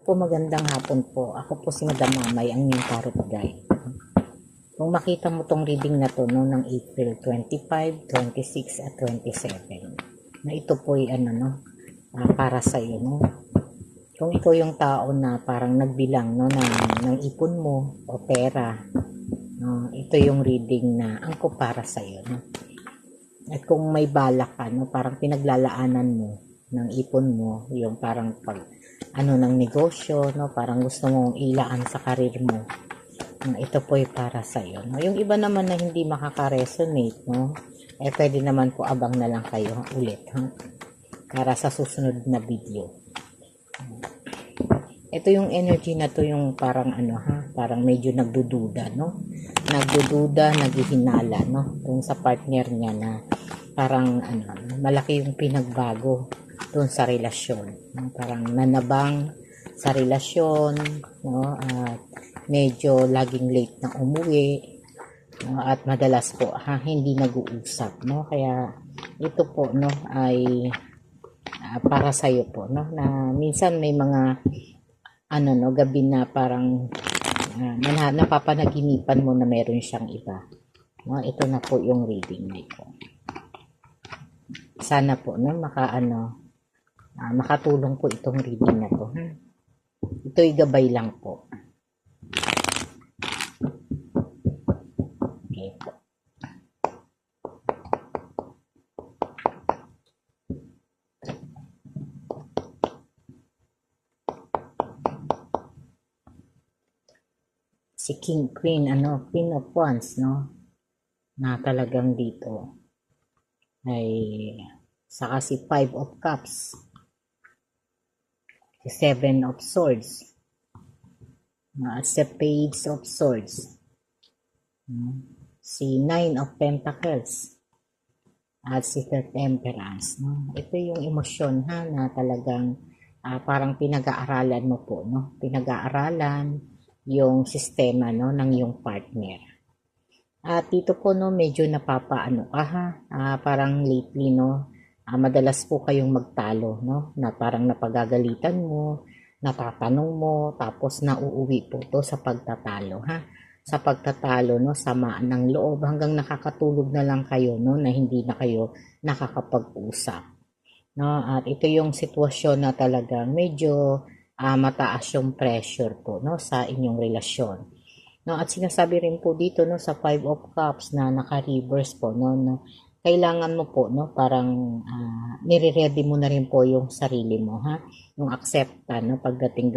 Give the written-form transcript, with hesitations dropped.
po, magandang hapon po. Ako po si Madam Mamay, ang inyong tarot guide. Kung makita mo tong reading na to no, ng April 25, 26 at 27, na ito po ay para sa iyo. No? Kung ikaw yung tao na parang nagbilang no, ng ipon mo o pera, no, ito yung reading na angko para sa iyo. No? At kung may balak ka, no, parang pinaglalaanan mo ng ipon mo, yung parang ng negosyo, no, parang gusto mong ilaan sa karir mo, ito po ay para sa iyo. No? Yung iba naman na hindi makaka-resonate, no, pwede naman po abang na lang kayo ulit, para sa susunod na video. Ito yung energy na to, yung parang parang medyo nagdududa, no, naghihinala, no, kung sa partner niya na parang malaki yung pinagbago doon sa relasyon, no? Parang nanabang sa relasyon, no? At medyo laging late na umuwi, no? At madalas po hindi nag-uusap, no? Kaya ito po, no, ay para sa iyo po, no, na minsan may mga gabi na parang napapanaginipan mo na meron siyang iba, no? Ito na po yung reading na ito. Sana po, no, makatulong po itong reading na to. Ito'y gabay lang po. Okay po. Si King, Queen, Queen of Wands, no, na talagang dito ay saka si Five of Cups, si Seven of Swords, si Page of Swords, si Nine of Pentacles, at si Third Temperance. No? Ito yung emosyon na talagang parang pinag-aaralan mo po, no? Pinag-aaralan yung sistema, no, ng yung partner. At dito po, no, medyo napapaano ka parang lately, no, madalas po kayong magtalo, no, na parang napagagalitan mo, natatanong mo, tapos nauuwi po to sa pagtatalo, sa pagtatalo, no, samaan ng loob hanggang nakakatulog na lang kayo, no, na hindi na kayo nakakapag-usap, no. At ito yung sitwasyon na talagang medyo mataas yung pressure po, no, sa inyong relasyon. No, at sinasabi rin po dito, no, sa Five of Cups na naka-reverse po, no, kailangan mo po, no, parang nire-ready mo na rin po yung sarili mo, yung acceptance, no, pagdating